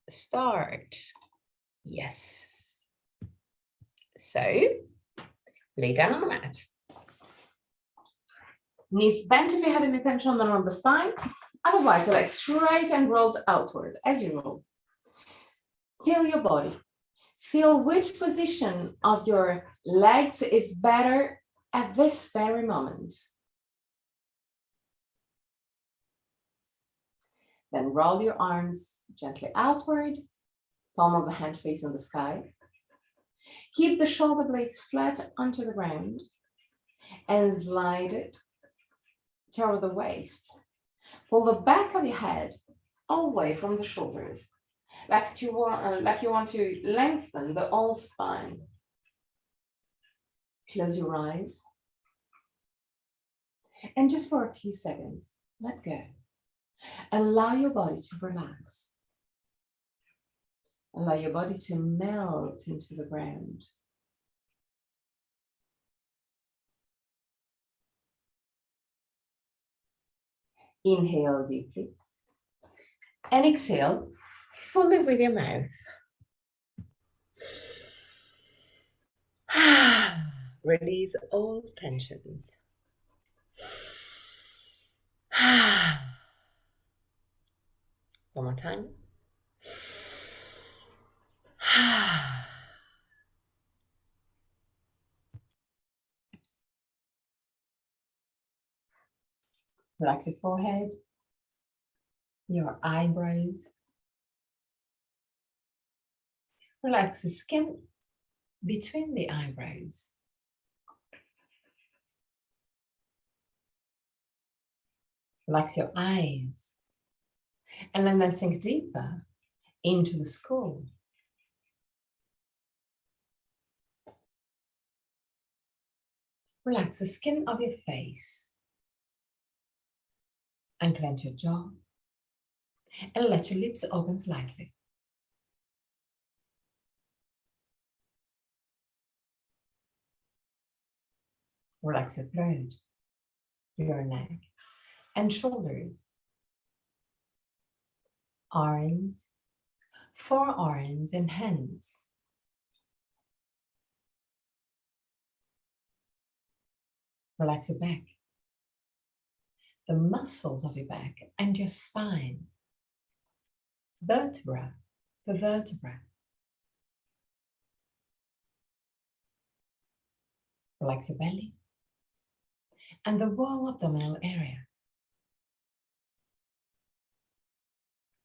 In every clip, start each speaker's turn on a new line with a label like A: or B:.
A: start. Yes. So, lay down on the mat. Knees bent if you have any tension on the lumbar spine. Otherwise, legs straight and rolled outward as you roll. Feel your body. Feel which position of your legs is better at this very moment. Then roll your arms gently outward, palm of the hand facing the sky. Keep the shoulder blades flat onto the ground and slide it toward the waist. Pull the back of your head away from the shoulders, like you want to lengthen the whole spine. Close your eyes. And just for a few seconds, let go. Allow your body to relax. Allow your body to melt into the ground. Inhale deeply. And exhale fully with your mouth. Release all tensions. One more time. Relax your forehead, your eyebrows. Relax the skin between the eyebrows. Relax your eyes. And then sink deeper into the skull. Relax the skin of your face. And clench your jaw. And let your lips open slightly. Relax your throat, your neck, and shoulders. Arms, forearms, and hands. Relax your back, the muscles of your back, and your spine. Vertebra per vertebra. Relax your belly and the whole abdominal area.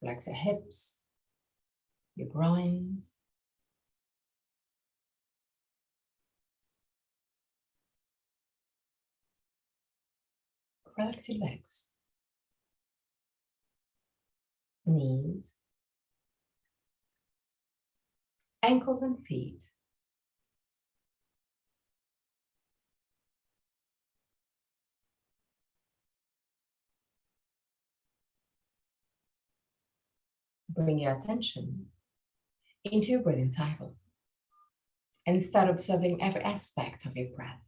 A: Relax your hips, your groins. Relax your legs, knees, ankles and feet. Bring your attention into your breathing cycle and start observing every aspect of your breath.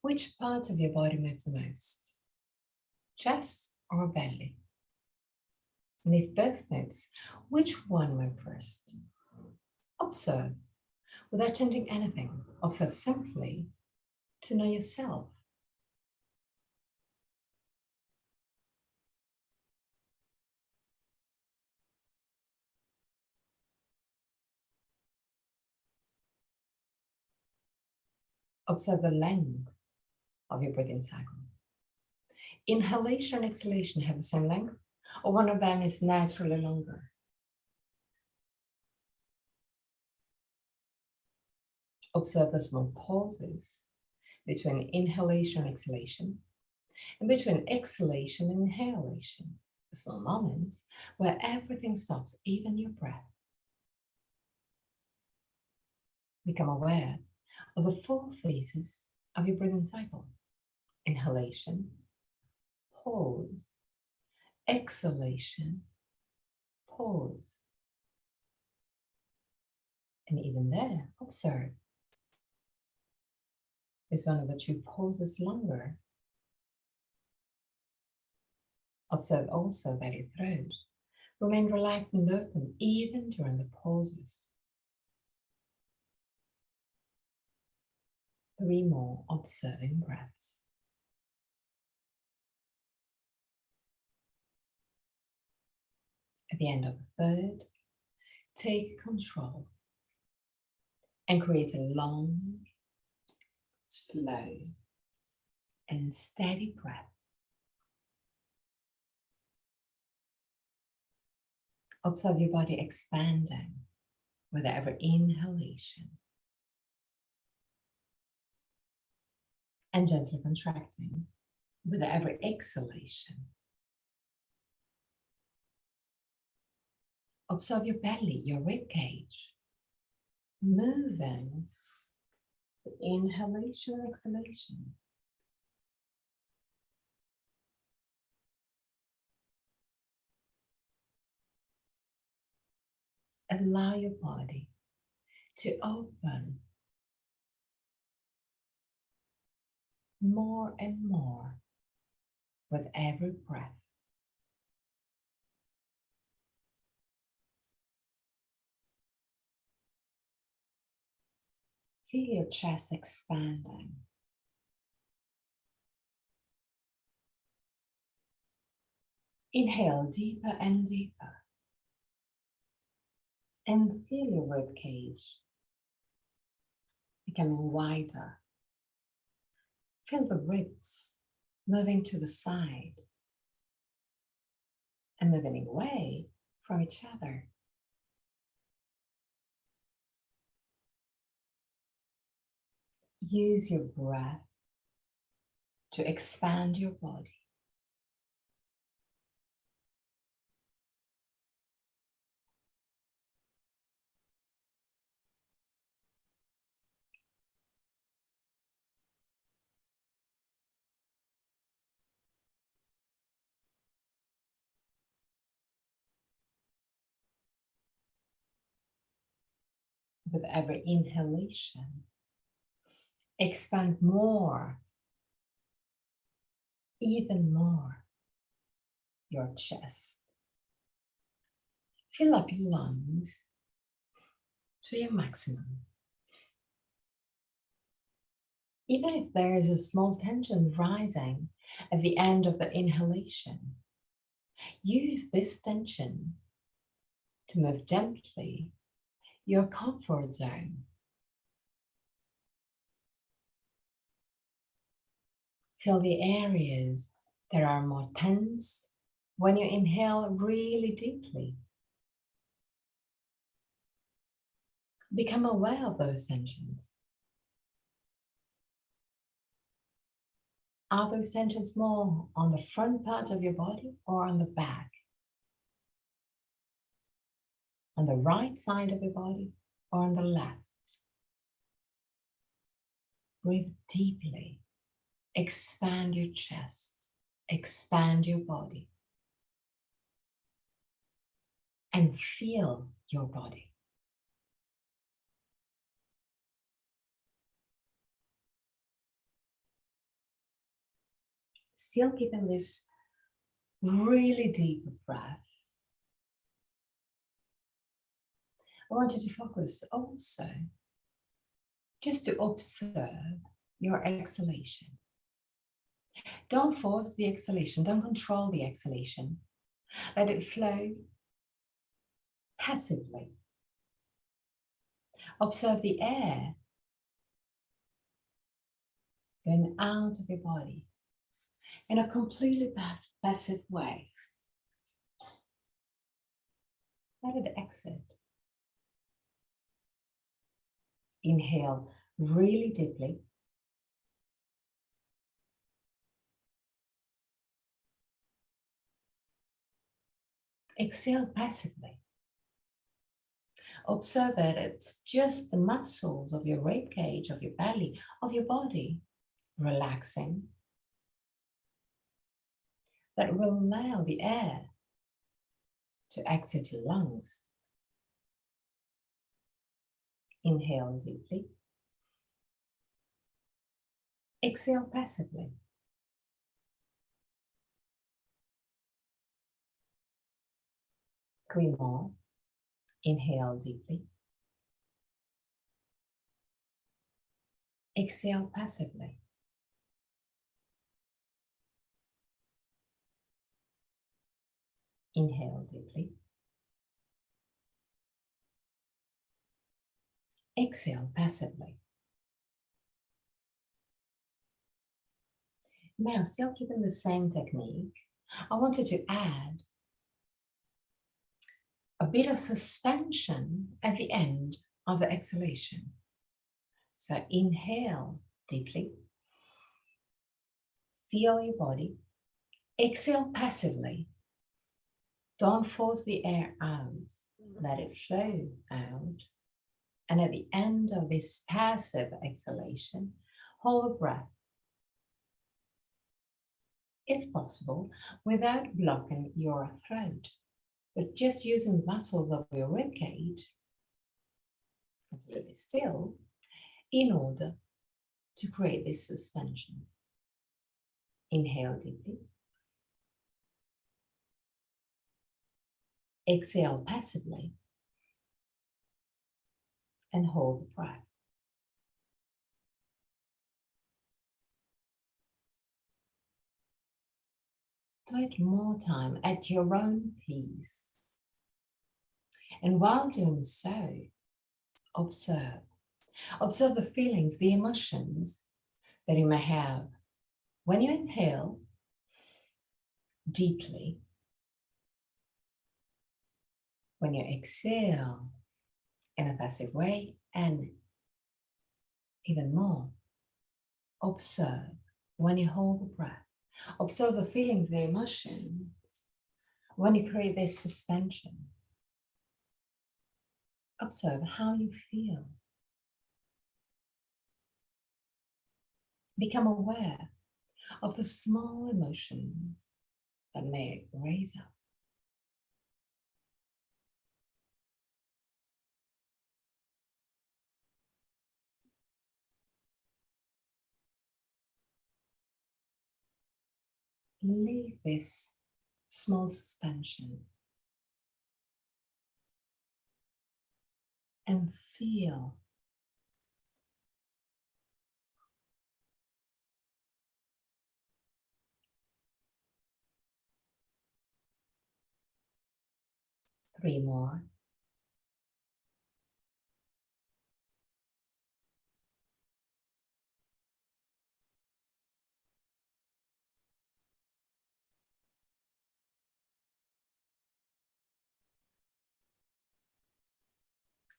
A: Which part of your body moves the most? Chest or belly? And if both moves, which one moves first? Observe without changing anything. Observe simply to know yourself. Observe the length of your breathing cycle. Inhalation and exhalation have the same length, or one of them is naturally longer. Observe the small pauses between inhalation and exhalation, and between exhalation and inhalation, the small moments where everything stops, even your breath. Become aware of the 4 phases of your breathing cycle: inhalation, pause, exhalation, pause. And even there, observe. Is one of the 2 pauses longer? Observe also that your throat remains relaxed and open even during the pauses. 3 more observing breaths. At the end of the third, take control and create a long, slow, and steady breath. Observe your body expanding with every inhalation and gently contracting with every exhalation. Observe your belly, your rib cage, moving with inhalation and exhalation. Allow your body to open more and more with every breath. Feel your chest expanding. Inhale deeper and deeper. And feel your rib cage becoming wider. Feel the ribs moving to the side and moving away from each other. Use your breath to expand your body. With every inhalation, expand more, even more, your chest. Fill up your lungs to your maximum. Even if there is a small tension rising at the end of the inhalation, use this tension to move gently your comfort zone. Feel the areas that are more tense when you inhale really deeply. Become aware of those tensions. Are those tensions more on the front part of your body or on the back? On the right side of your body or on the left? Breathe deeply. Expand your chest. Expand your body. And feel your body. Still keeping this really deep breath. I want you to focus also just to observe your exhalation. Don't force the exhalation. Don't control the exhalation. Let it flow passively. Observe the air going out of your body in a completely passive way. Let it exit. Inhale really deeply. Exhale passively. Observe that it's just the muscles of your rib cage, of your belly, of your body relaxing that will allow the air to exit your lungs. Inhale deeply. Exhale passively. 3 more. Inhale deeply. Exhale passively. Inhale deeply. Exhale passively. Now, still keeping the same technique, I wanted to add a bit of suspension at the end of the exhalation. So inhale deeply. Feel your body. Exhale passively. Don't force the air out. Let it flow out. And at the end of this passive exhalation, hold the breath. If possible, without blocking your throat, but just using the muscles of your ribcage completely still in order to create this suspension. Inhale deeply. Exhale passively. And hold the breath. Do it more time at your own pace. And while doing so, observe. Observe the feelings, the emotions that you may have when you inhale deeply, when you exhale in a passive way, and even more, observe when you hold the breath. Observe the feelings, the emotion, when you create this suspension. Observe how you feel. Become aware of the small emotions that may raise up. Leave this small suspension and feel. Three more.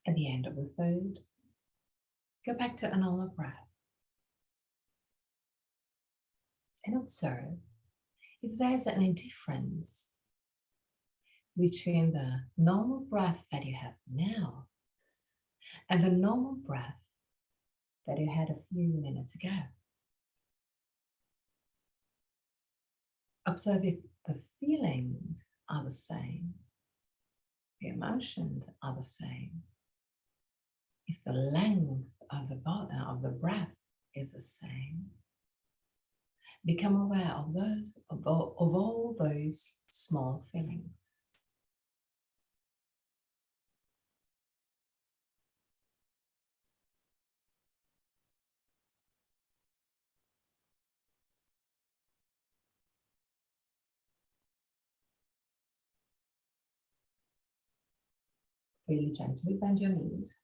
A: At the end of the third, go back to another breath and observe if there's any difference between the normal breath that you have now and the normal breath that you had a few minutes ago. Observe if the feelings are the same, the emotions are the same, if the length of the breath is the same. Become aware of all those small feelings. Really gently bend your knees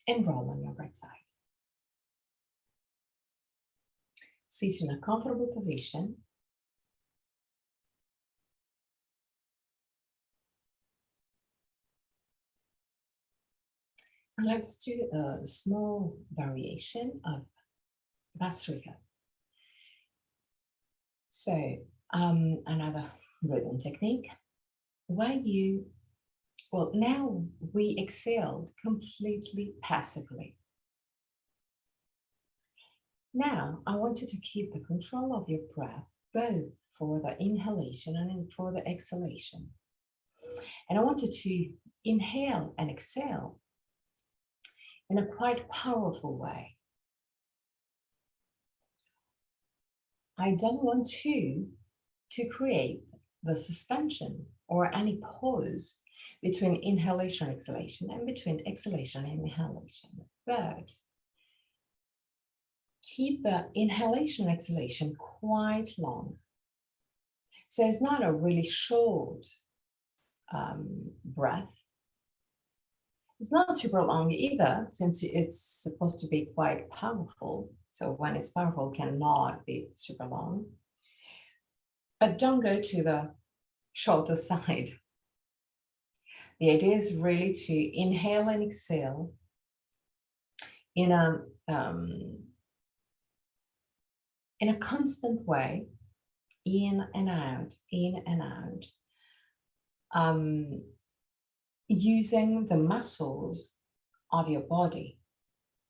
A: and roll on your right side. Sit in a comfortable position. And let's do a small variation of Vastrika. So another breathing technique where now we exhaled completely passively. Now I want you to keep the control of your breath, both for the inhalation and for the exhalation. And I want you to inhale and exhale in a quite powerful way. I don't want you to create the suspension or any pause between inhalation and exhalation and between exhalation and inhalation. But keep the inhalation exhalation quite long. So it's not a really short breath. It's not super long either, since it's supposed to be quite powerful. So when it's powerful, it cannot be super long. But don't go to the shorter side. The idea is really to inhale and exhale in a constant way, in and out, in and out, using the muscles of your body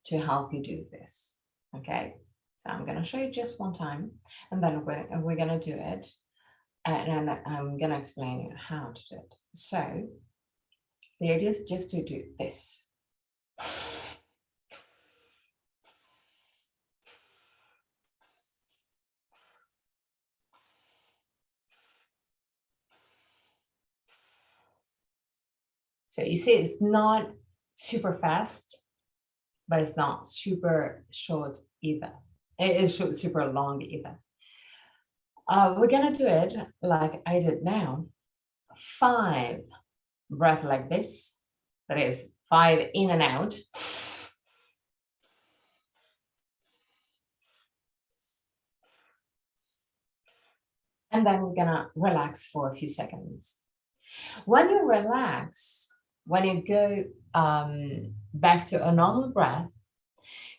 A: to help you do this. Okay, so I'm going to show you just one time, and then we're going to do it, and I'm going to explain you how to do it. So the idea is just to do this. So you see, it's not super fast, but it's not super short either. It is super long either. We're gonna do it like I did now. 5 breaths like this. That is 5 in and out. And then we're gonna relax for a few seconds. When you relax, when you go back to a normal breath,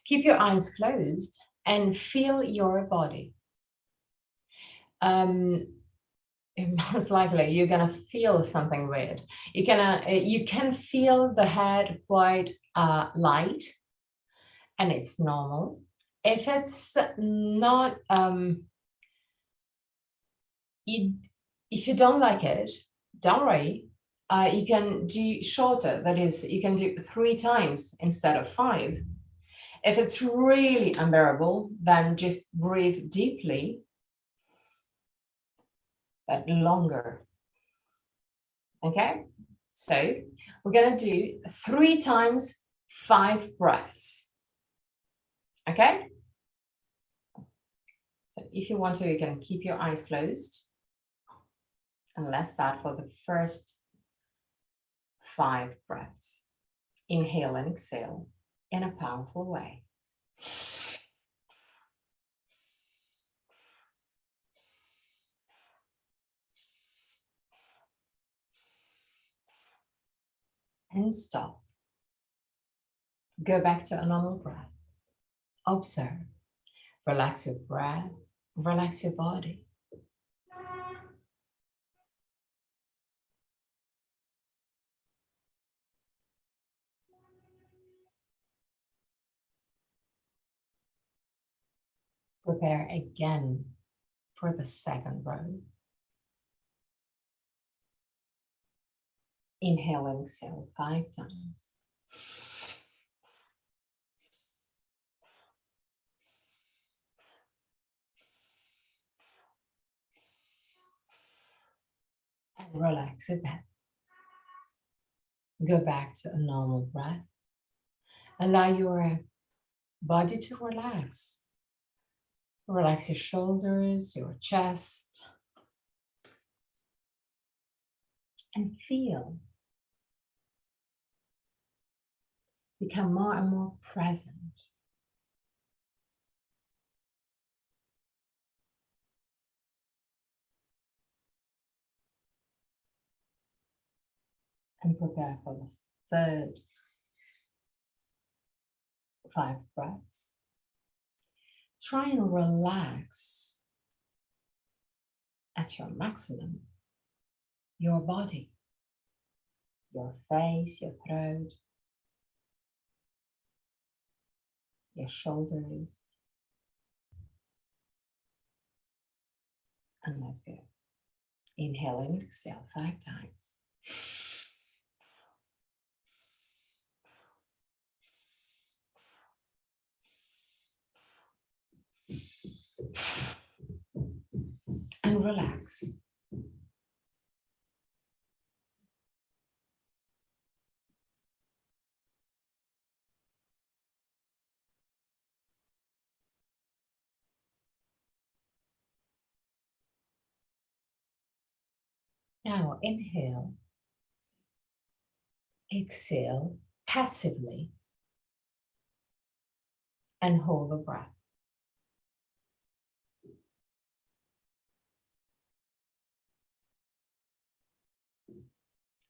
A: keep your eyes closed and feel your body. Most likely you're gonna feel something weird. You can feel the head quite light, and it's normal. If it's not, if you don't like it, don't worry. You can do shorter. That is, you can do 3 times instead of 5. If it's really unbearable, then just breathe deeply, but longer. Okay, so we're gonna do 3 times 5 breaths. Okay, so if you want to, you can keep your eyes closed, and let's start for the first 5 breaths. Inhale and exhale in a powerful way. And stop. Go back to a normal breath. Observe. Relax your breath. Relax your body. Prepare again for the second row. Inhale and exhale 5 times. And relax a bit. Go back to a normal breath. Allow your body to relax. Relax your shoulders, your chest, and feel. Become more and more present. And prepare for the third 5 breaths. Try and relax at your maximum your body, your face, your throat, your shoulders. And let's go. Inhale and exhale 5 times. And relax. Now inhale, exhale passively, and hold the breath.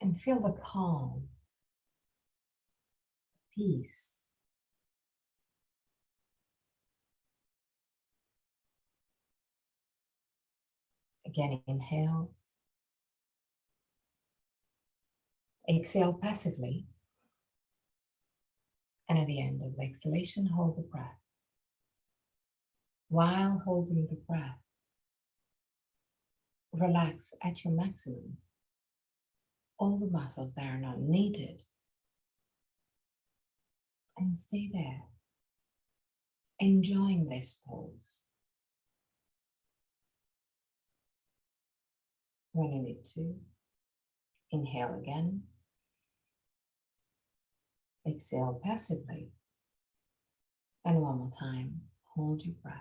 A: And feel the calm, peace. Again, inhale. Exhale passively. And at the end of the exhalation, hold the breath. While holding the breath, relax at your maximum all the muscles that are not needed. And stay there, enjoying this pose. When you need to, inhale again. Exhale passively. And one more time, hold your breath.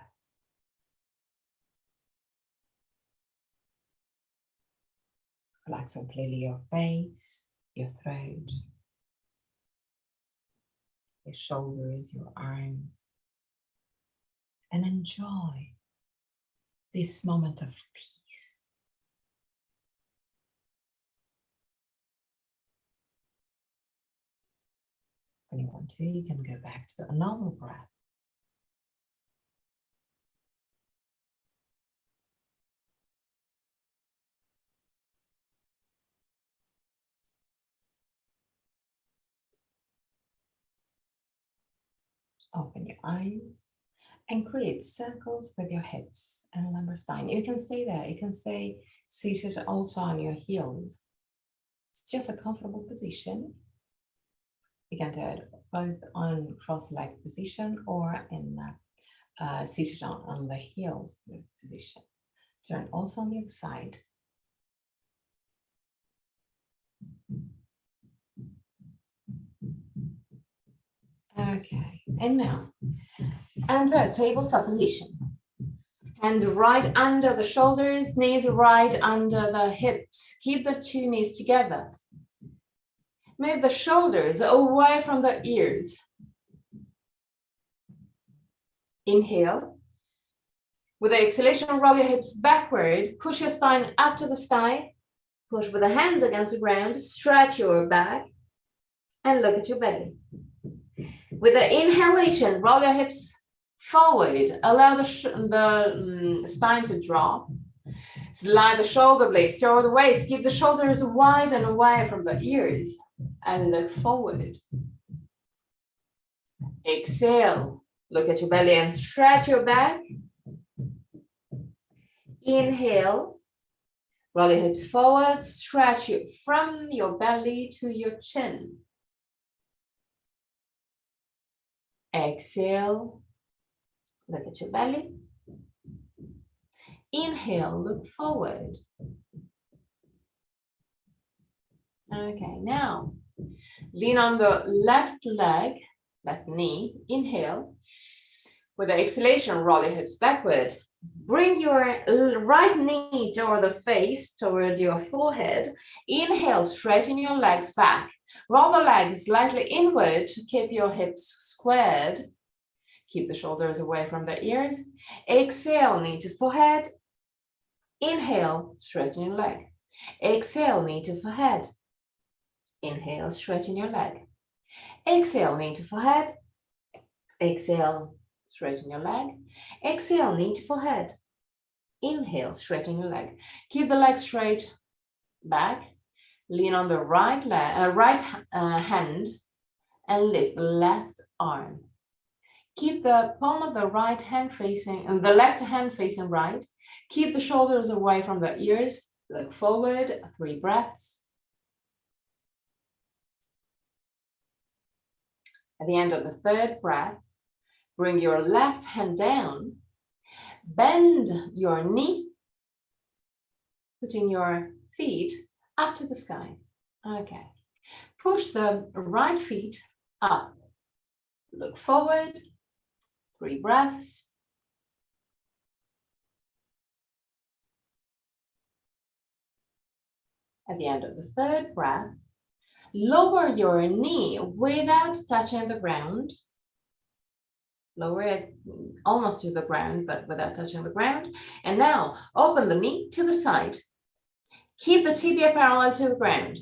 A: Relax completely your face, your throat, your shoulders, your arms. And enjoy this moment of peace. When you want to, you can go back to a normal breath. Open your eyes and create circles with your hips and lumbar spine. You can stay there. You can stay seated also on your heels. It's just a comfortable position. You can do it both on cross-legged position or in seated on the heels position. Turn also on the other side. Okay, and now enter tabletop position. Hands right under the shoulders, knees right under the hips. Keep the two knees together. Move the shoulders away from the ears. Inhale. With the exhalation, roll your hips backward. Push your spine up to the sky. Push with the hands against the ground. Stretch your back and look at your belly. With the inhalation, roll your hips forward. Allow the spine to drop. Slide the shoulder blades toward the waist. Keep the shoulders wide and away from the ears. And look forward. Exhale. Look at your belly and stretch your back. Inhale. Roll your hips forward. Stretch it from your belly to your chin. Exhale. Look at your belly. Inhale. Look forward. Okay, now lean on the left leg, left knee. Inhale. With the exhalation, roll your hips backward. Bring your right knee toward the face, toward your forehead. Inhale, straighten your legs back. Roll the legs slightly inward to keep your hips squared. Keep the shoulders away from the ears. Exhale, knee to forehead. Inhale, straighten your leg. Exhale, knee to forehead. Inhale, straighten your leg. Exhale, knee to forehead. Exhale, straighten your leg. Exhale, knee to forehead. Inhale, straighten your leg. Keep the leg straight back. Lean on the right hand and lift the left arm. Keep the palm of the right hand facing, and the left hand facing right. Keep the shoulders away from the ears. Look forward, 3 breaths. At the end of the 3rd breath, bring your left hand down. Bend your knee, putting your feet up to the sky. Okay. Push the right feet up. Look forward. 3 breaths. At the end of the third breath, lower your knee without touching the ground. Lower it almost to the ground, but without touching the ground. And now open the knee to the side. Keep the tibia parallel to the ground.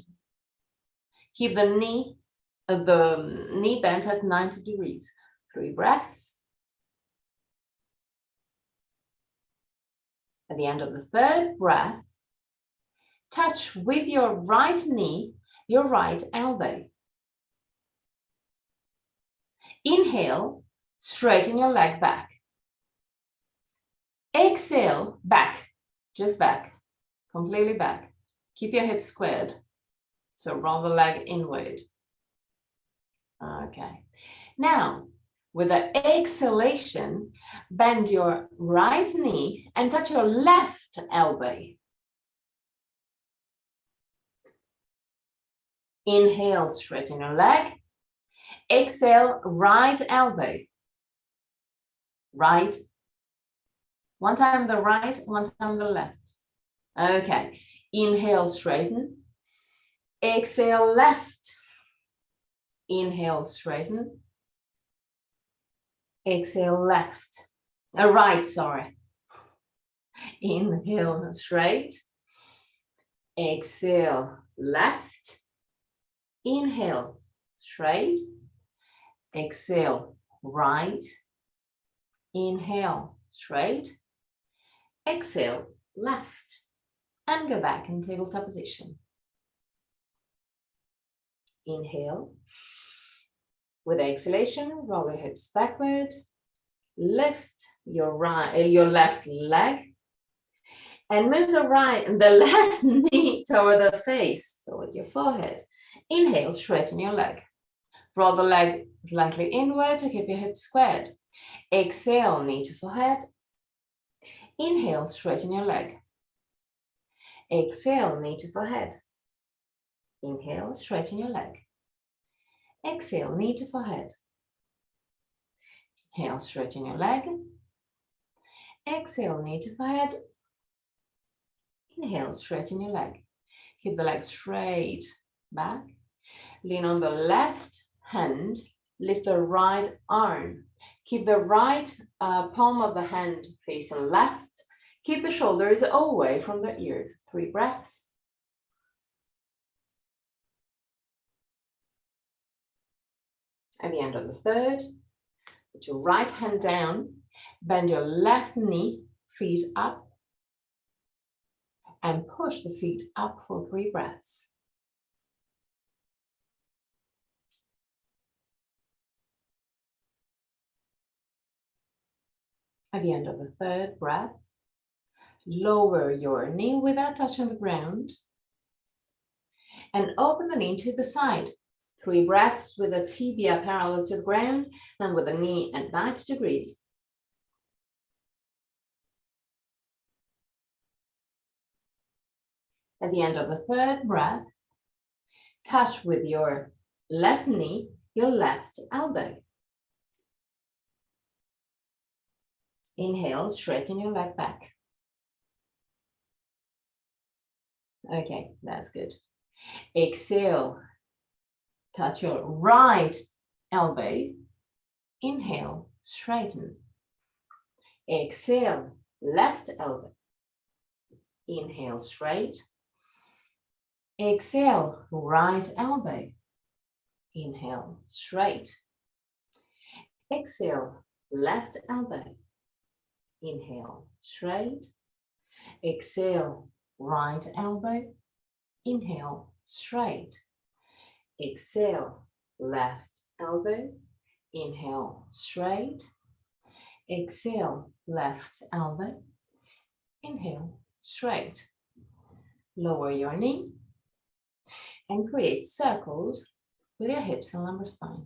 A: Keep the knee bent at 90 degrees. 3 breaths. At the end of the third breath, touch with your right knee your right elbow. Inhale, straighten your leg back. Exhale, back, just back, completely back. Keep your hips squared, so roll the leg inward. Okay, now with the exhalation, bend your right knee and touch your left elbow. Inhale, straighten your leg. Exhale, right elbow. Right. One time the right, one time the left. Okay. Inhale, straighten. Exhale, left. Inhale, straighten. Exhale, left. Right, sorry. Inhale, straight. Exhale, left. Inhale, straight. Exhale, right. Inhale, straight. Exhale, left. And go back in tabletop position. Inhale. With exhalation, roll your hips backward. Lift your left leg. And move the left knee toward the face, toward your forehead. Inhale, straighten your leg. Roll the leg slightly inward to keep your hips squared. Exhale, knee to forehead. Inhale, straighten your leg. Exhale, knee to forehead. Inhale, straighten your leg. Exhale, knee to forehead. Inhale, straighten your leg. Exhale, knee to forehead. Inhale, straighten your leg. Keep the leg straight back. Lean on the left hand. Lift the right arm. Keep the right palm of the hand facing left. Keep the shoulders away from the ears. 3 breaths. At the end of the third, put your right hand down. Bend your left knee, feet up. And push the feet up for 3 breaths. At the end of the third breath, lower your knee without touching the ground and open the knee to the side. 3 breaths with the tibia parallel to the ground and with the knee at 90 degrees. At the end of the third breath, touch with your left knee your left elbow. Inhale, straighten your leg back. Okay, that's good. Exhale, touch your right elbow. Inhale, straighten. Exhale, left elbow. Inhale, straight. Exhale, right elbow. Inhale, straight. Exhale, left elbow. Inhale, straight. Exhale, right elbow. Inhale, straight. Exhale, left elbow. Inhale, straight. Exhale, left elbow. Inhale, straight. Lower your knee and create circles with your hips and lumbar spine.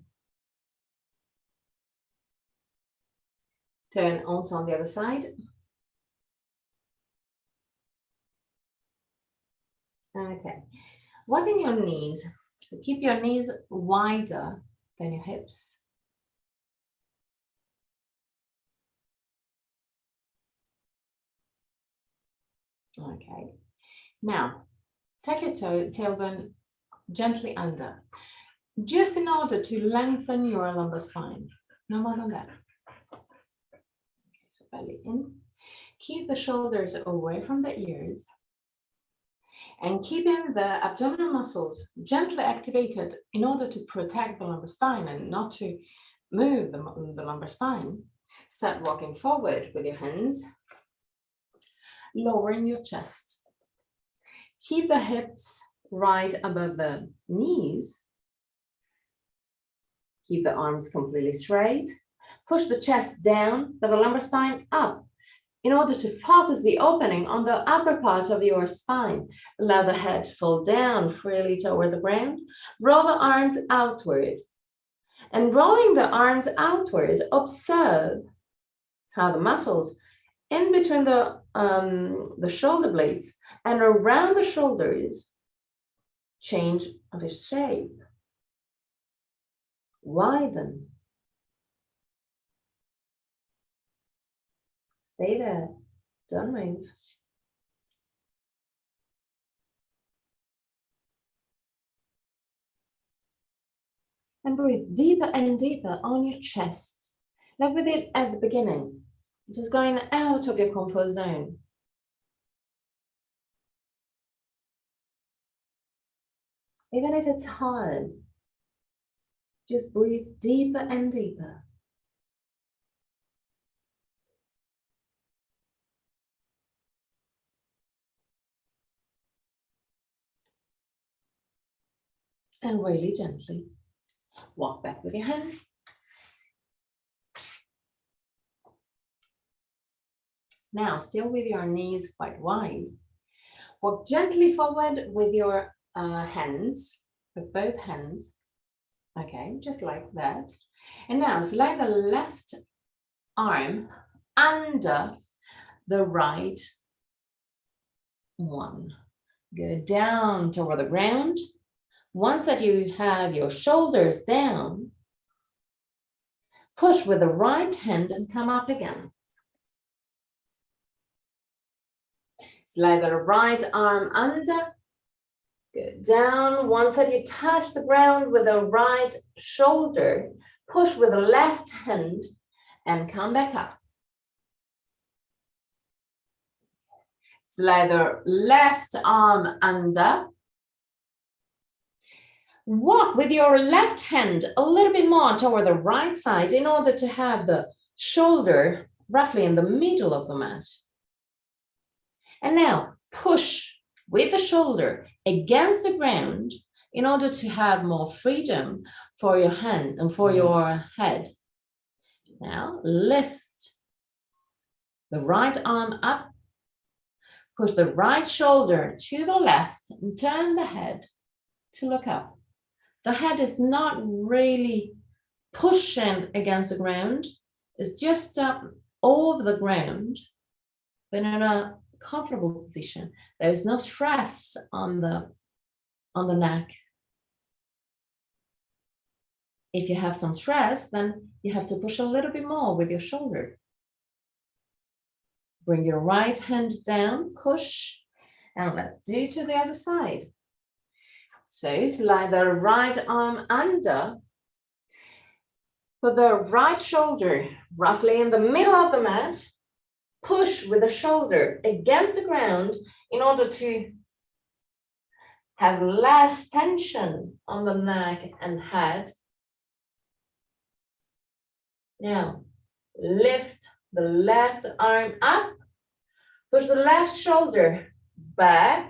A: Turn also on the other side. Okay. Widen your knees. Keep your knees wider than your hips. Okay. Now, Tuck your tailbone gently under, just in order to lengthen your lumbar spine. No more than that. Okay, so belly in. Keep the shoulders away from the ears and keeping the abdominal muscles gently activated in order to protect the lumbar spine and not to move the lumbar spine. Start walking forward with your hands, lowering your chest. Keep the hips right above the knees. Keep the arms completely straight. Push the chest down, but the lumbar spine up in order to focus the opening on the upper part of your spine. Allow the head to fall down freely toward the ground. Roll the arms outward. And rolling the arms outward, observe how the muscles in between the shoulder blades and around the shoulders change their shape. Widen. Stay there. Don't move. And breathe deeper and deeper on your chest, like we did at the beginning. Just going out of your comfort zone. Even if it's hard, just breathe deeper and deeper. And really gently walk back with your hands. Now, still with your knees quite wide, walk gently forward with your hands, with both hands. Okay, just like that. And now slide the left arm under the right one. Go down toward the ground. Once that you have your shoulders down, push with the right hand and come up again. Slide the right arm under, go down. Once that you touch the ground with the right shoulder, push with the left hand and come back up. Slide the left arm under. Walk with your left hand a little bit more toward the right side in order to have the shoulder roughly in the middle of the mat. And now push with the shoulder against the ground in order to have more freedom for your hand and for your head. Now lift the right arm up, push the right shoulder to the left and turn the head to look up. The head is not really pushing against the ground. It's just up over the ground, but in a comfortable position. There's no stress on the neck. If you have some stress, then you have to push a little bit more with your shoulder. Bring your right hand down, push, and let's do to the other side. So slide the right arm under, put the right shoulder roughly in the middle of the mat, push with the shoulder against the ground in order to have less tension on the neck and head. Now, lift the left arm up, push the left shoulder back,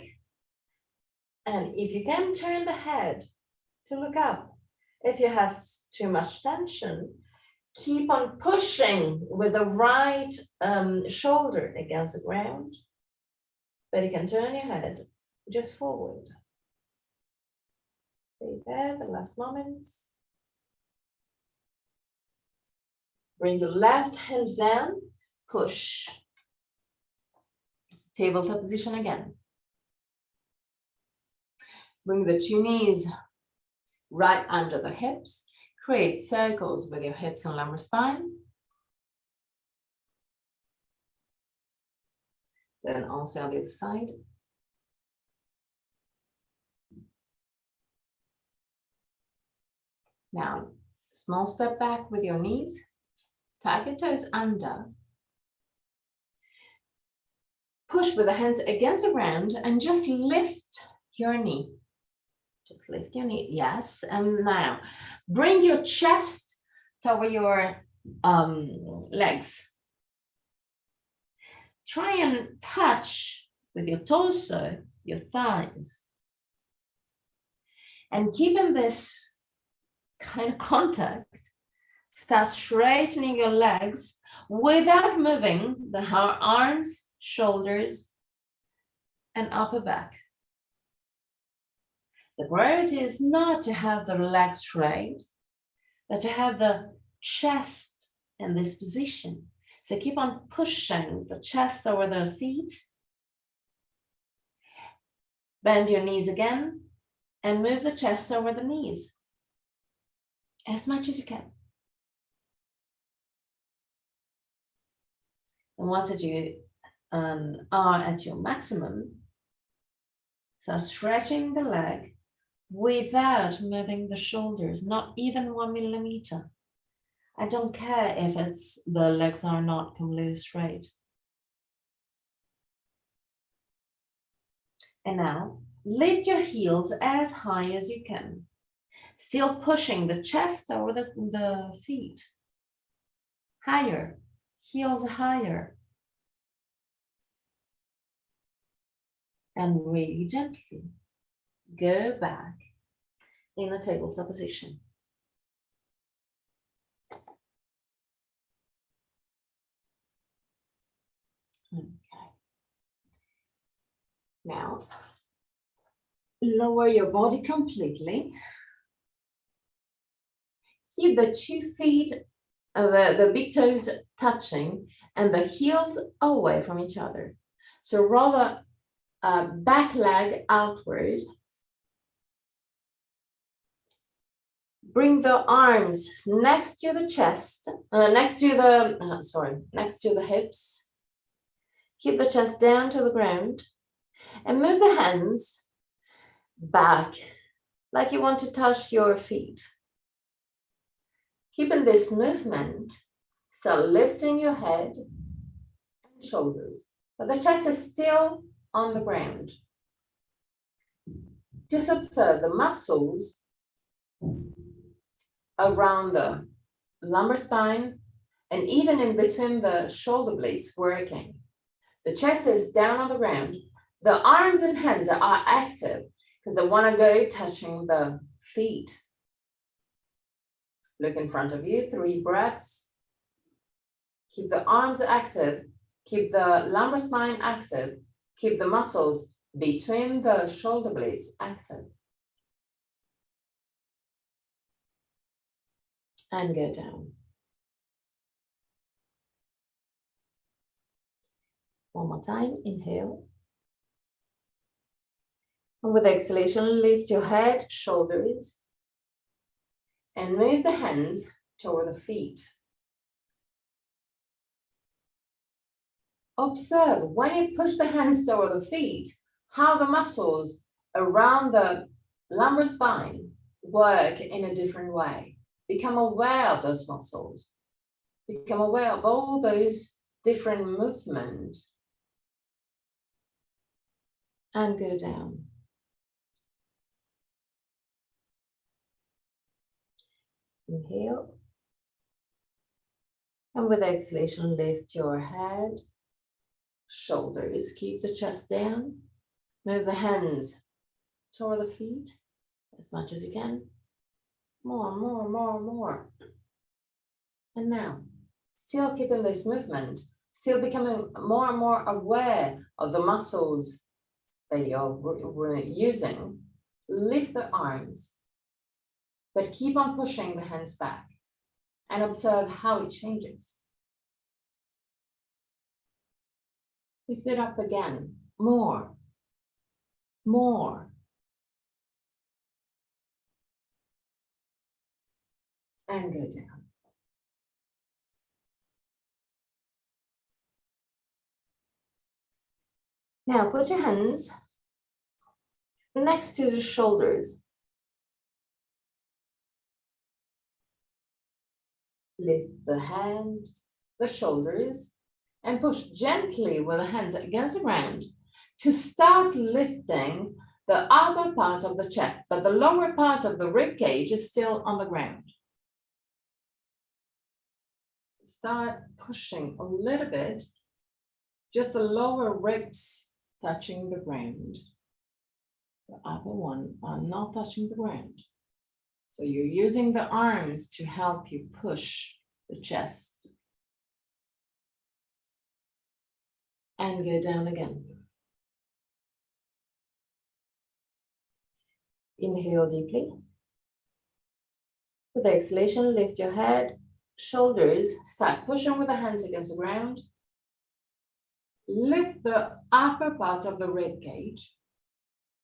A: and if you can, turn the head to look up. If you have too much tension, keep on pushing with the right shoulder against the ground, but you can turn your head just forward. Stay there, the last moments. Bring your left hand down, push. Tabletop position again. Bring the two knees right under the hips. Create circles with your hips and lumbar spine. Then also on the other side. Now, small step back with your knees, tuck your toes under, push with the hands against the ground and just lift your knee. Just lift your knee, yes. And now bring your chest toward your legs. Try and touch with your torso, your thighs. And keeping this kind of contact, start straightening your legs without moving the arms, shoulders, and upper back. The priority is not to have the legs straight, but to have the chest in this position. So keep on pushing the chest over the feet. Bend your knees again and move the chest over the knees as much as you can. And once that you are at your maximum, so stretching the leg without moving the shoulders, not even 1 millimeter. I don't care if the legs are not completely straight. And now lift your heels as high as you can, still pushing the chest over the feet. Higher, heels higher. And really gently go back in a tabletop position. Okay. Now, lower your body completely. Keep the 2 feet, the big toes touching and the heels away from each other. So rather back leg outward. Bring the arms next to the chest, next to the hips. Keep the chest down to the ground and move the hands back like you want to touch your feet. Keeping this movement, so lifting your head and shoulders, but the chest is still on the ground. Just observe the muscles around the lumbar spine and even in between the shoulder blades working. The chest is down on the ground. The arms and hands are active because they want to go touching the feet. Look in front of you, 3 breaths. Keep the arms active, keep the lumbar spine active, keep the muscles between the shoulder blades active. And go down. One more time, inhale. And with exhalation, lift your head, shoulders, and move the hands toward the feet. Observe when you push the hands toward the feet, how the muscles around the lumbar spine work in a different way. Become aware of those muscles. Become aware of all those different movements. And go down. Inhale. And with exhalation, lift your head, shoulders, keep the chest down. Move the hands toward the feet as much as you can. More, more, more, more. And now, still keeping this movement, still becoming more and more aware of the muscles that you're using. Lift the arms, but keep on pushing the hands back and observe how it changes. Lift it up again, more, more. And go down. Now put your hands next to the shoulders. Lift the hand, the shoulders, and push gently with the hands against the ground to start lifting the upper part of the chest, but the lower part of the rib cage is still on the ground. Start pushing a little bit, just the lower ribs touching the ground. The upper one are not touching the ground. So you're using the arms to help you push the chest. And go down again. Inhale deeply. With the exhalation, lift your head, shoulders, start pushing with the hands against the ground. Lift the upper part of the rib cage.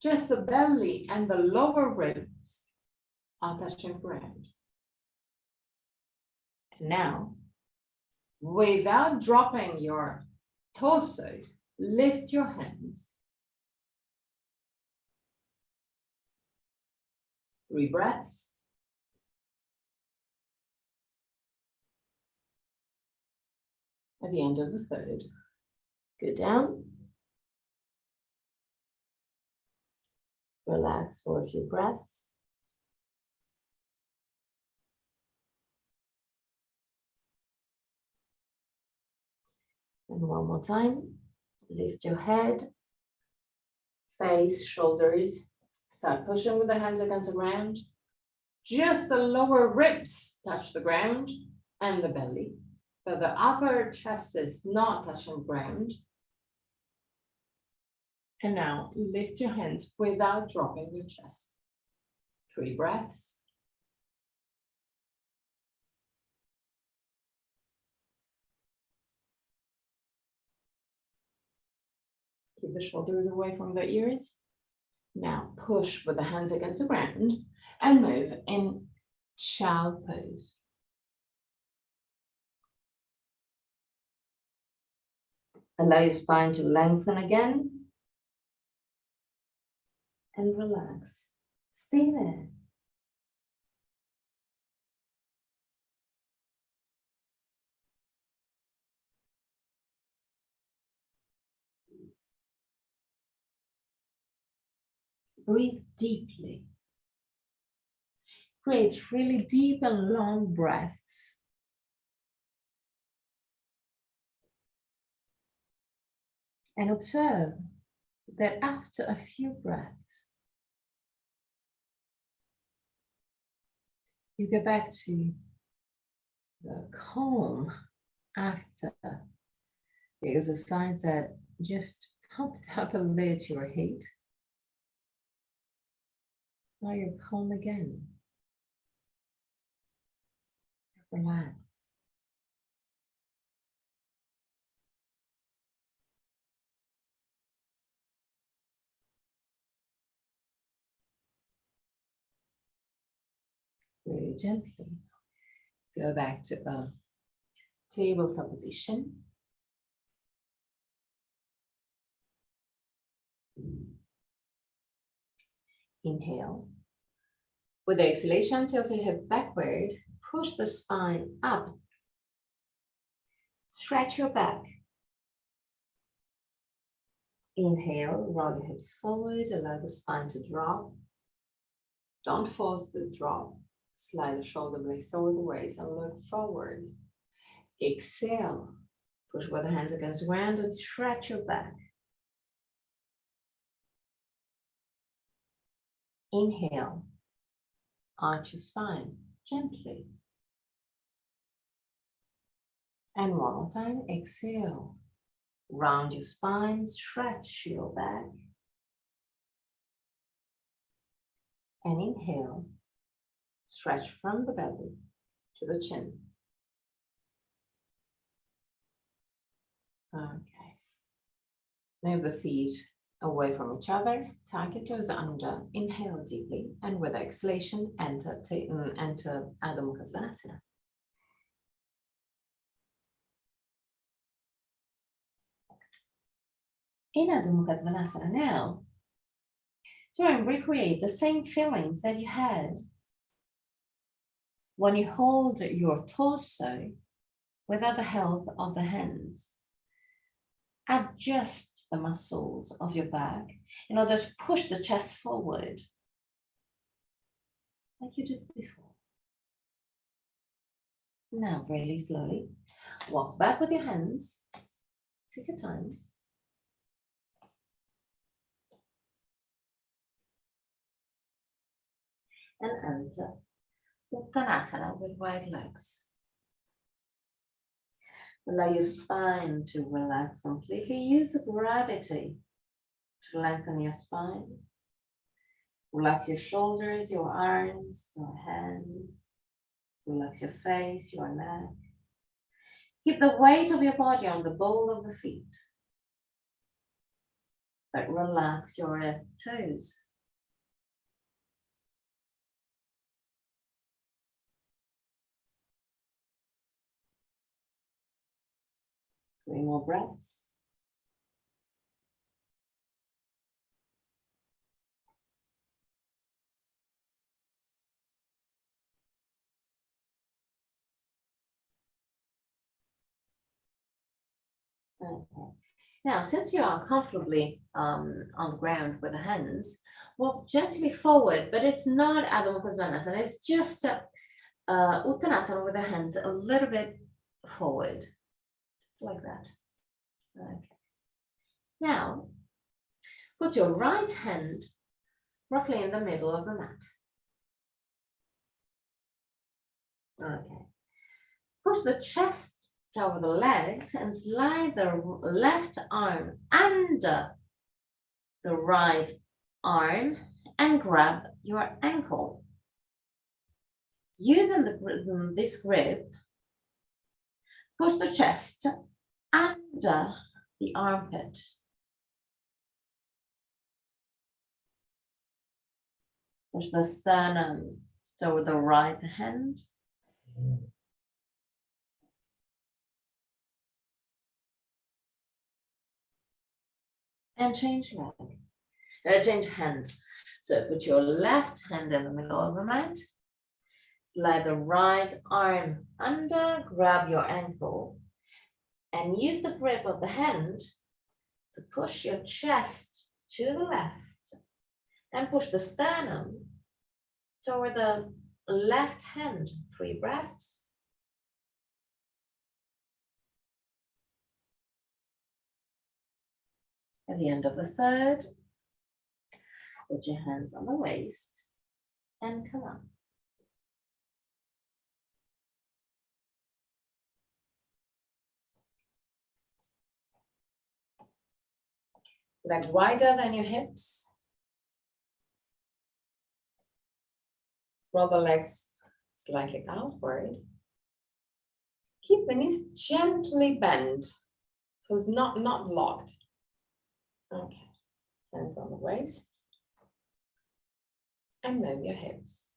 A: Just the belly and the lower ribs are touching the ground. And now, without dropping your torso, lift your hands. 3 breaths. At the end of the third, go down. Relax for a few breaths. And one more time, lift your head, face, shoulders, start pushing with the hands against the ground. Just the lower ribs touch the ground and the belly, but the upper chest is not touching the ground. And now lift your hands without dropping your chest. 3 breaths. Keep the shoulders away from the ears. Now push with the hands against the ground and move in child pose. Allow your spine to lengthen again. And relax. Stay there. Breathe deeply. Create really deep and long breaths. And observe that after a few breaths, you go back to the calm after the exercise that just pumped up a little your heat. Now you're calm again. Relaxed. Very gently go back to a tabletop position. Inhale. With the exhalation, tilt your hip backward, push the spine up. Stretch your back. Inhale, roll your hips forward, allow the spine to drop. Don't force the drop. Slide the shoulder blades over the waist and look forward. Exhale, push with the hands against the ground and stretch your back. Inhale, arch your spine gently. And one more time, exhale. Round your spine, stretch your back. And inhale, stretch from the belly to the chin. Okay. Move the feet away from each other, tuck your toes under, inhale deeply, and with exhalation, enter Adho Mukha Svanasana. In Adho Mukha Svanasana now, try and recreate the same feelings that you had When you hold your torso without the help of the hands, adjust the muscles of your back in order to push the chest forward like you did before. Now, really slowly, walk back with your hands. Take your time. And enter Uttanasana with wide legs. Allow your spine to relax completely. Use the gravity to lengthen your spine. Relax your shoulders, your arms, your hands. Relax your face, your neck. Keep the weight of your body on the ball of the feet. But relax your toes. 3 more breaths. Okay. Now, since you are comfortably on the ground with the hands, walk gently forward, but it's not Adho Mukha Svanasana. It's just Uttanasana with the hands a little bit forward, like that. Okay. Now, put your right hand roughly in the middle of the mat. Okay. Push the chest over the legs and slide the left arm under the right arm and grab your ankle. Using this grip, push the chest under the armpit. Push the sternum toward the right hand. And change leg. Change hand. So put your left hand in the middle of the mat. Slide the right arm under, grab your ankle, and use the grip of the hand to push your chest to the left and push the sternum toward the left hand. 3 breaths. At the end of the third, put your hands on the waist and come up. Leg wider than your hips. Roll the legs slightly outward. Keep the knees gently bent, so it's not locked. Okay, hands on the waist. And move your hips.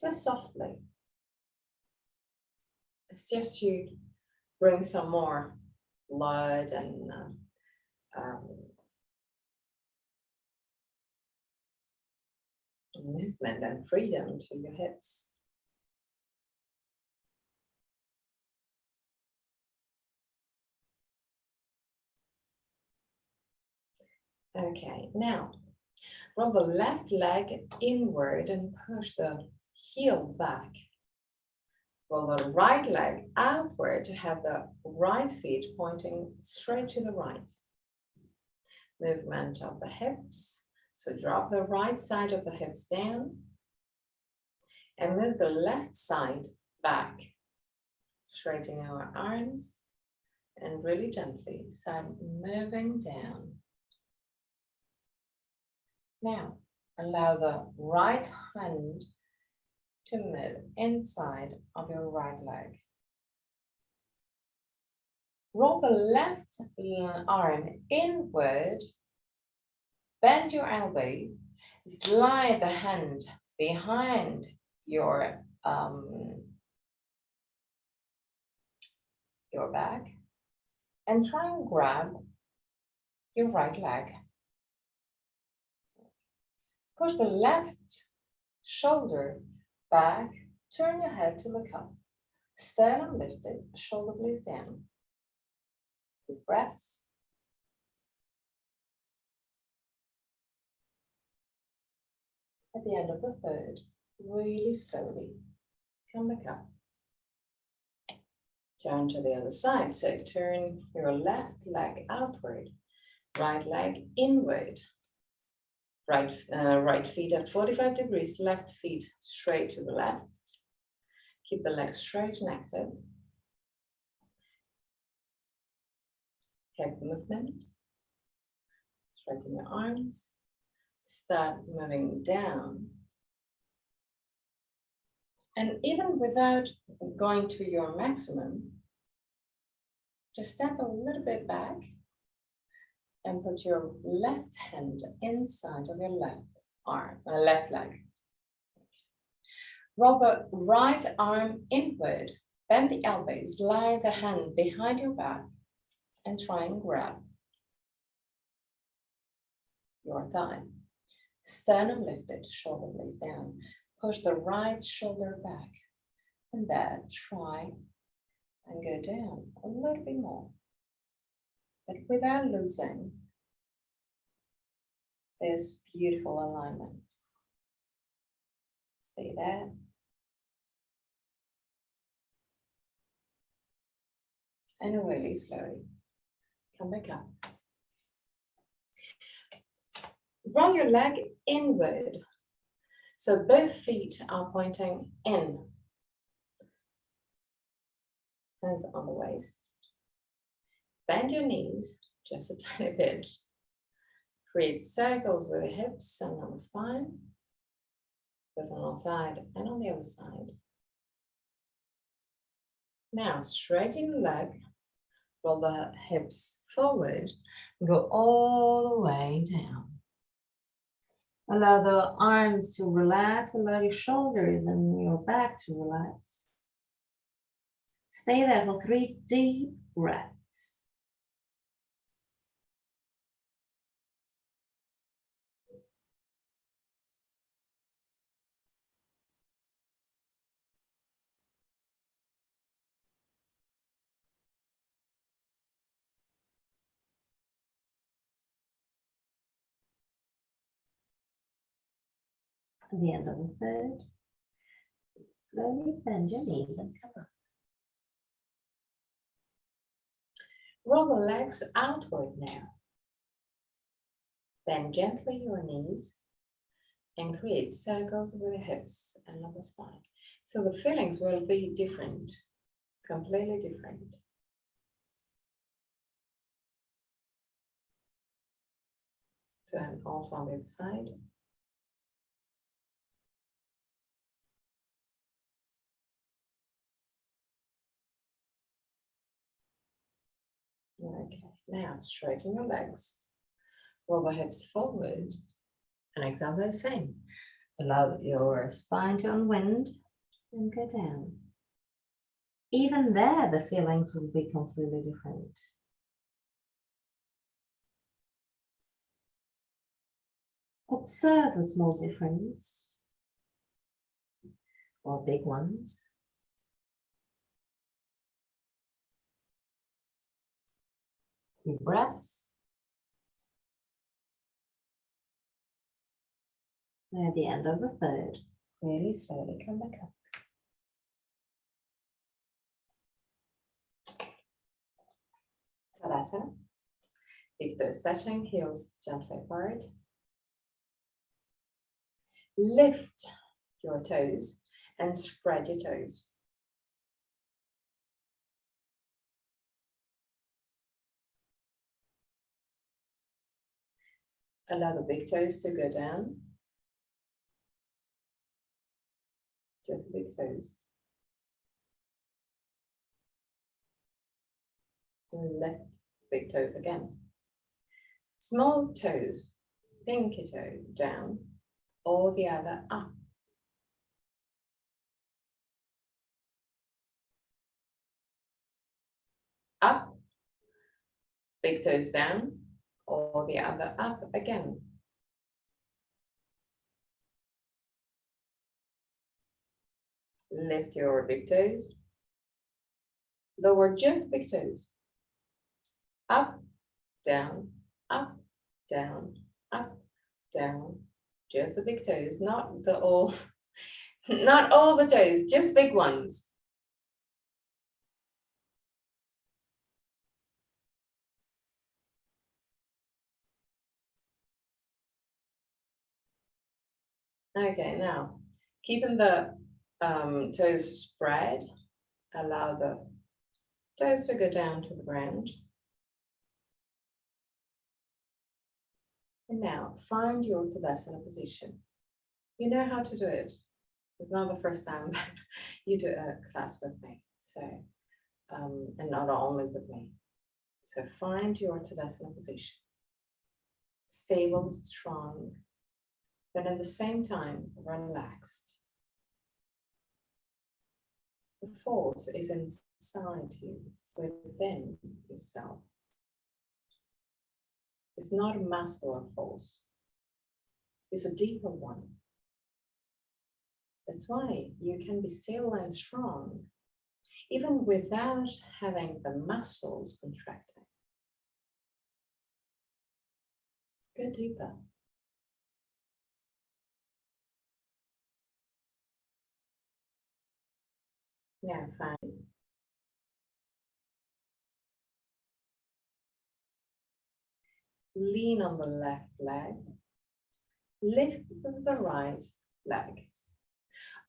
A: Just softly. It's just to bring some more blood and movement and freedom to your hips. Okay, now roll the left leg inward and push the heel back. Roll the right leg outward to have the right feet pointing straight to the right. Movement of the hips. So drop the right side of the hips down and move the left side back. Straighten our arms and really gently start moving down. Now, allow the right hand to move inside of your right leg. Roll the left arm inward, bend your elbow, slide the hand behind your back, and try and grab your right leg. Push the left shoulder back, turn your head to look up. Sternum lifted, shoulder blades down. Deep breaths. At the end of the third, really slowly come back up. Turn to the other side. So turn your left leg outward, right leg inward. Right feet at 45 degrees, left feet straight to the left. Keep the legs straight and active. Hip movement. Straighten your arms. Start moving down. And even without going to your maximum, just step a little bit back and put your left hand inside of your left leg. Roll the right arm inward, bend the elbows, lie the hand behind your back, and try and grab your thigh. Sternum lifted, shoulder blades down. Push the right shoulder back, and then try and go down a little bit more, but without losing this beautiful alignment. Stay there. And really slowly come back up. Roll your leg inward, so both feet are pointing in. Hands on the waist. Bend your knees just a tiny bit. Create circles with the hips and on the spine, both on one side and on the other side. Now straighten your leg, roll the hips forward, and go all the way down. Allow the arms to relax, allow your shoulders and your back to relax. Stay there for 3 deep breaths. At the end of the third, slowly bend your knees and come up. Roll the legs outward now. Bend gently your knees and create circles with the hips and lower spine. So the feelings will be different, completely different. Turn also on the other side. Okay, now straighten your legs. Roll the hips forward and exactly the same. Allow your spine to unwind and go down. Even there, the feelings will be completely different. Observe a small difference or big ones. Deep breaths. And at the end of the third, really slowly come back up. Tadasana. Big toes touching, heels gently forward. Lift your toes and spread your toes. Allow the big toes to go down. Just big toes. And lift big toes again. Small toes, pinky toe down, or the other up. Up, big toes down, or the other up again. Lift your big toes. Lower just big toes. Up, down, up, down, up, down. Just the big toes, not the all, not all the toes, just big ones. Okay, now keeping the toes spread, allow the toes to go down to the ground. And now find your Tadasana position. You know how to do it. It's not the first time that you do a class with me. So, and not only with me. So find your Tadasana position. Stable, strong, but at the same time, relaxed. The force is inside you, within yourself. It's not a muscular force. It's a deeper one. That's why you can be still and strong, even without having the muscles contracting. Go deeper. Now find. Lean on the left leg. Lift the right leg.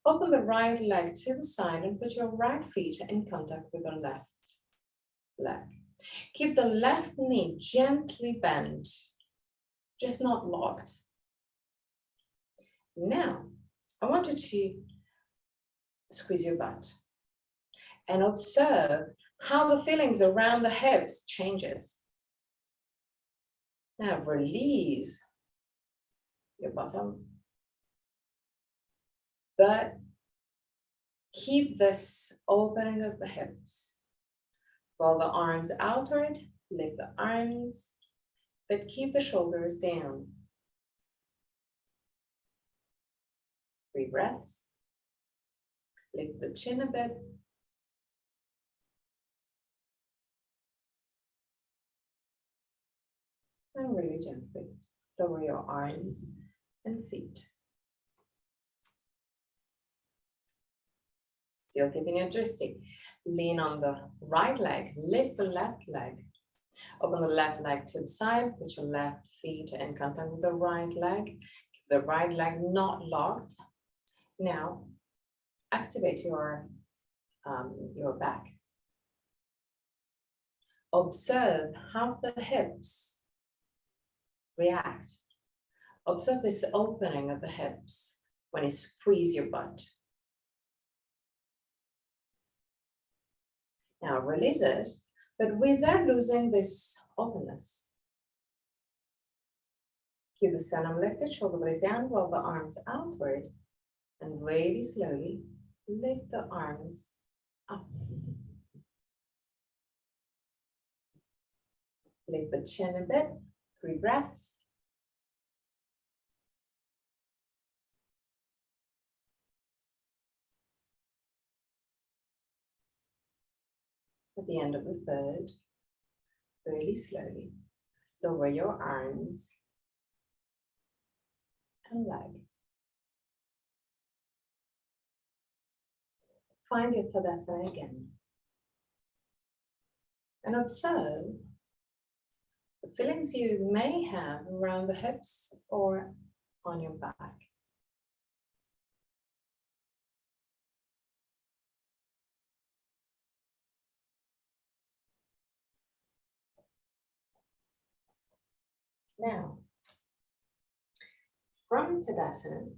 A: Open the right leg to the side and put your right feet in contact with the left leg. Keep the left knee gently bent, just not locked. Now, I want you to squeeze your butt and observe how the feelings around the hips changes. Now release your bottom, but keep this opening of the hips. Roll the arms outward, lift the arms, but keep the shoulders down. 3 breaths. Lift the chin a bit. And really gently lower your arms and feet. Still keeping it twisty. Lean on the right leg, lift the left leg. Open the left leg to the side, put your left feet in contact with the right leg. Keep the right leg not locked. Now, activate your back. Observe how the hips react. Observe this opening of the hips when you squeeze your butt. Now release it, but without losing this openness. Keep the sternum lifted, shoulder blades down, roll the arms outward, and really slowly lift the arms up. Lift the chin a bit, 3 breaths. At the end of the third, really slowly lower your arms and leg. Find your Tadasana again. And observe the feelings you may have around the hips or on your back. Now, from Tadasana,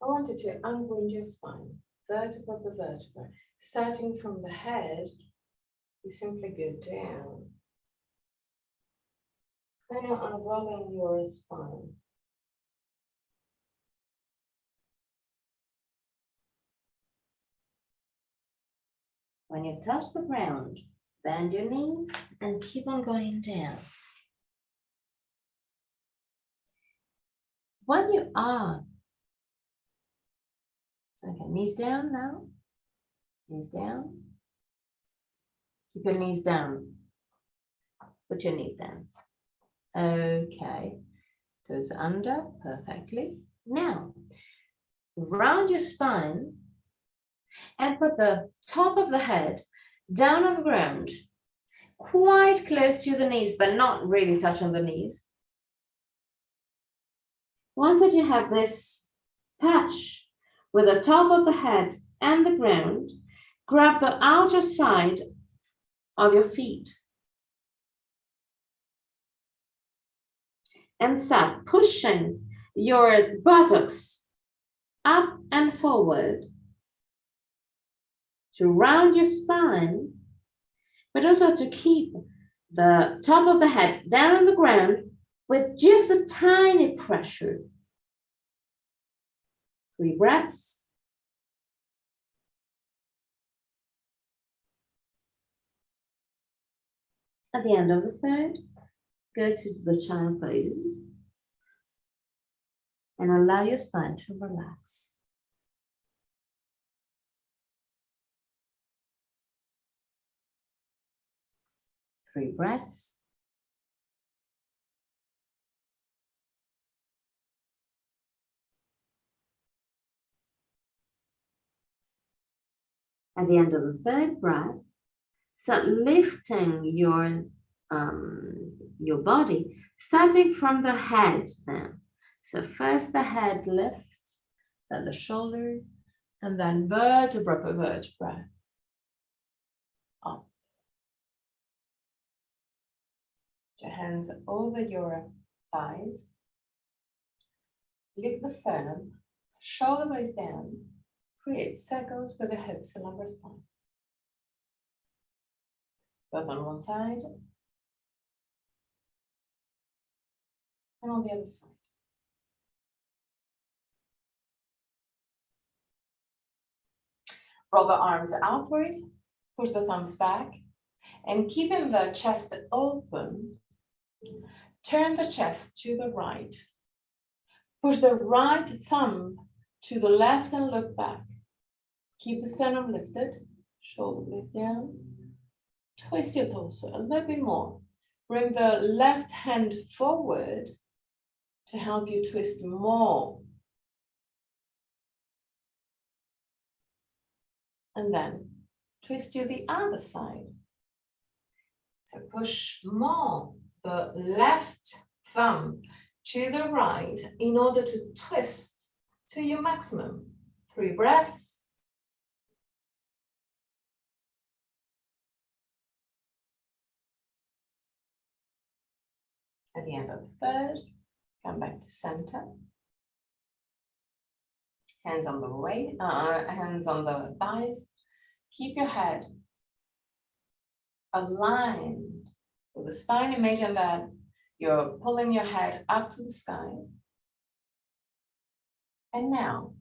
A: I want you to unwind your spine, vertebra by vertebra. Starting from the head, you simply go down, kind of unrolling your spine. When you touch the ground, bend your knees and keep on going down. When you are, okay, knees down now, knees down. Keep your knees down. Put your knees down. Okay, goes under perfectly. Now, round your spine and put the top of the head down on the ground, quite close to the knees, but not really touching the knees. Once that you have this touch with the top of the head and the ground, grab the outer side of your feet and start pushing your buttocks up and forward to round your spine, but also to keep the top of the head down on the ground with just a tiny pressure. 3 breaths. At the end of the third, go to the child pose and allow your spine to relax. Three breaths. At the end of the third breath, start lifting your body, starting from the head now. So first the head lift, then the shoulders, and then vertebra per vertebra. Up. Put your hands over your thighs. Lift the sternum, shoulder blades down. Create circles with the hips and lumbar spine. Both on one side and on the other side. Roll the arms outward, push the thumbs back, and keeping the chest open, turn the chest to the right. Push the right thumb to the left and look back. Keep the sternum lifted, shoulder blades down. Twist your torso a little bit more. Bring the left hand forward to help you twist more. And then twist to the other side. So push more the left thumb to the right in order to twist to your maximum. 3 breaths. At the end of the third, come back to center. Hands on the hands on the thighs. Keep your head aligned with the spine. Imagine that you're pulling your head up to the sky. And now,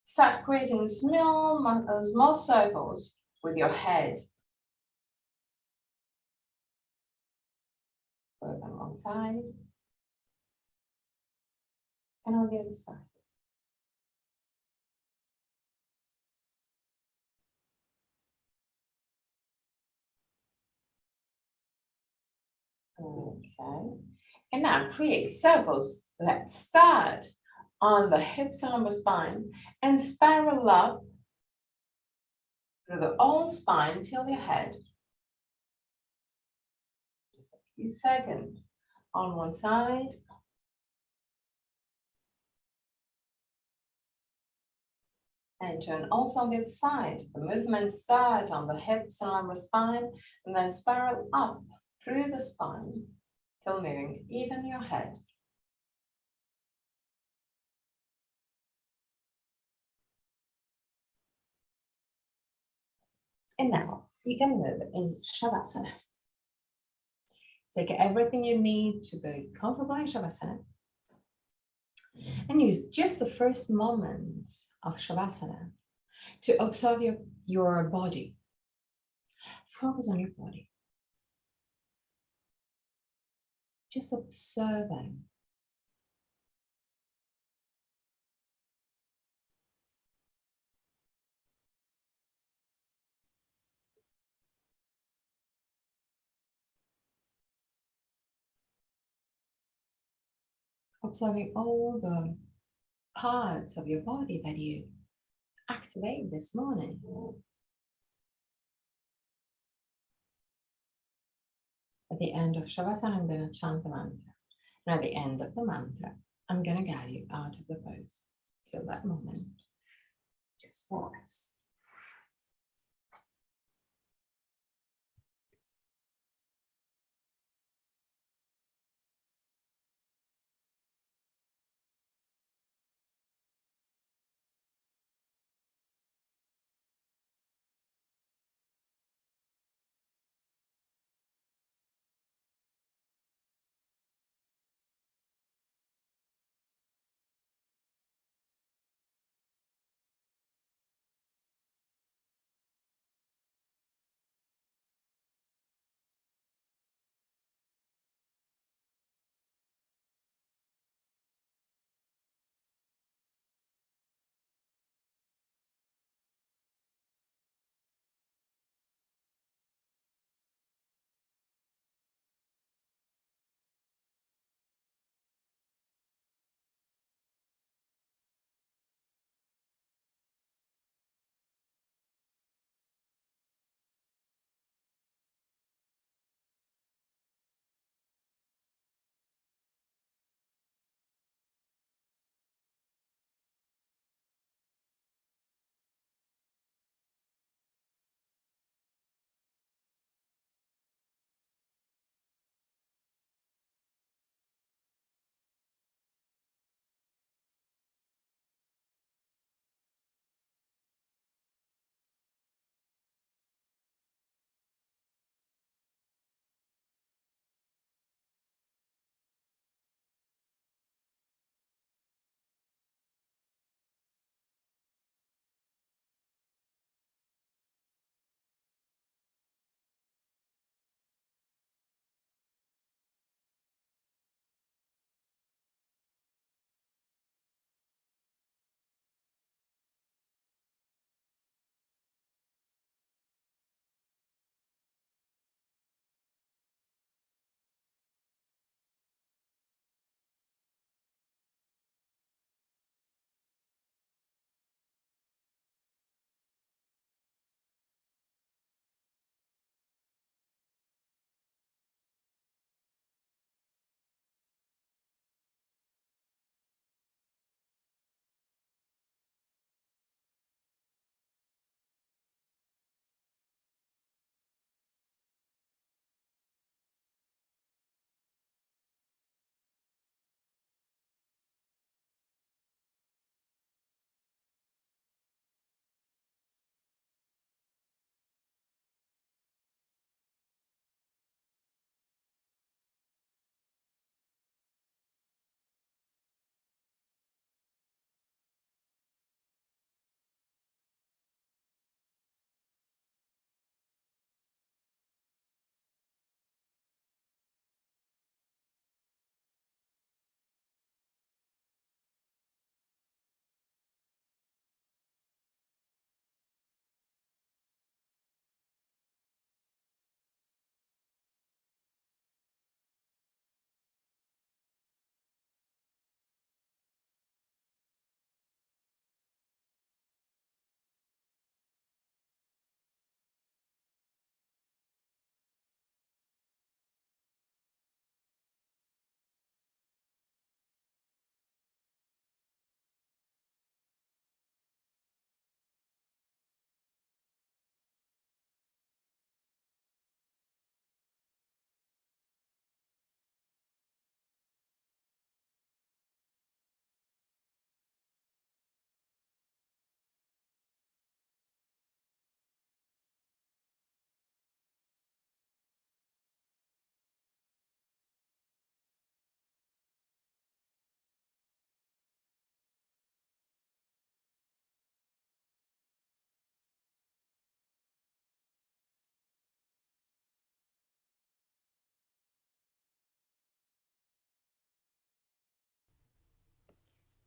A: start creating small circles with your head. Both on one side and on the other side. Okay, and now create circles that start on the hips and lumbar spine and spiral up through the whole spine till your head. Just a few seconds on one side. And turn also on the other side. The movements start on the hips and lumbar spine and then spiral up through the spine till moving even your head. And now you can move in Shavasana. Take everything you need to be comfortable in Shavasana and use just the first moments of Shavasana to observe your body. Focus on your body. Just observing observing all the parts of your body that you activate this morning. At the end of Shavasana, I'm going to chant the mantra. And at the end of the mantra, I'm going to guide you out of the pose. Till that moment, just pause.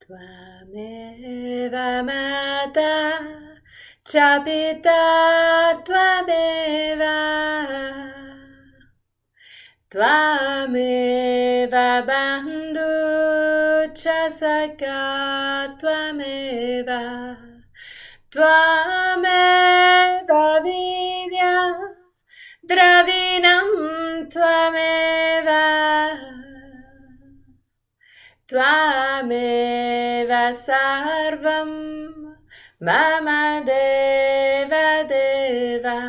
B: Tvameva Mata Chapita Tvameva Tvameva Bandhu cha saka tvameva tvameva vidya dravinam tvameva tvameva sarvam mama deva deva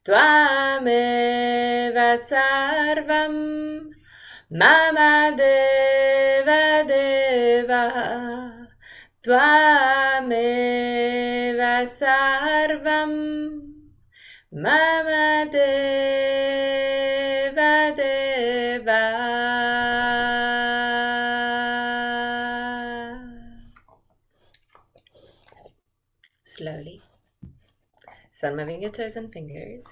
B: tvameva sarvam mama deva deva tvameva sarvam mama deva deva. Slowly start moving your toes and fingers.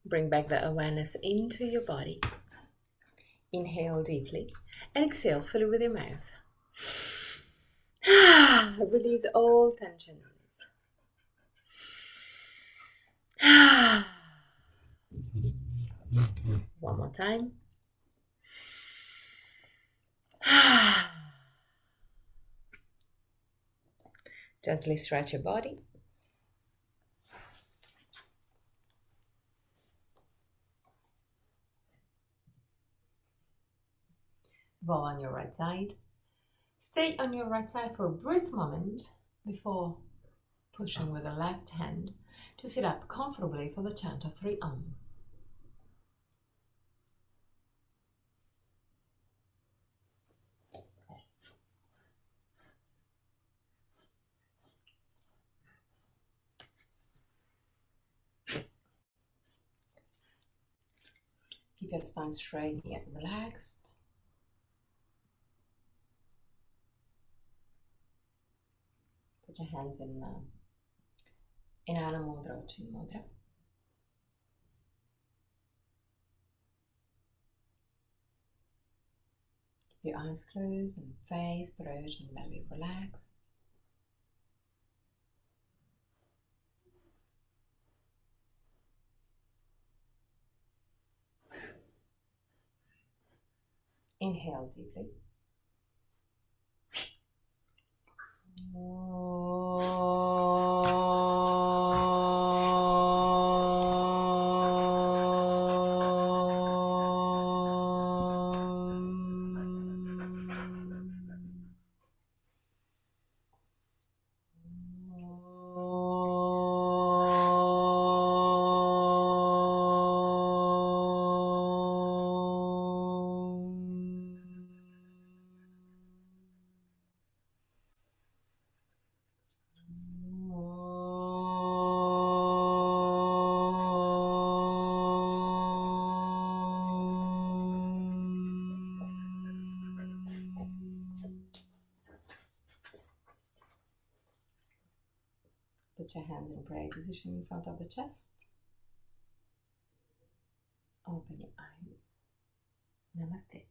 B: Bring back the awareness into your body. Inhale deeply and exhale fully with your mouth. Release all tensions. One more time. Gently stretch your body. Roll on your right side. Stay on your right side for a brief moment before pushing with the left hand to sit up comfortably for the chant of 3 Om. Keep your spine straight yet relaxed. Put your hands in Anna Mudra or Chin Mudra. Keep your eyes closed and face, throat and belly relaxed. Inhale deeply. Put your hands in prayer position in front of the chest. Open your eyes. Namaste.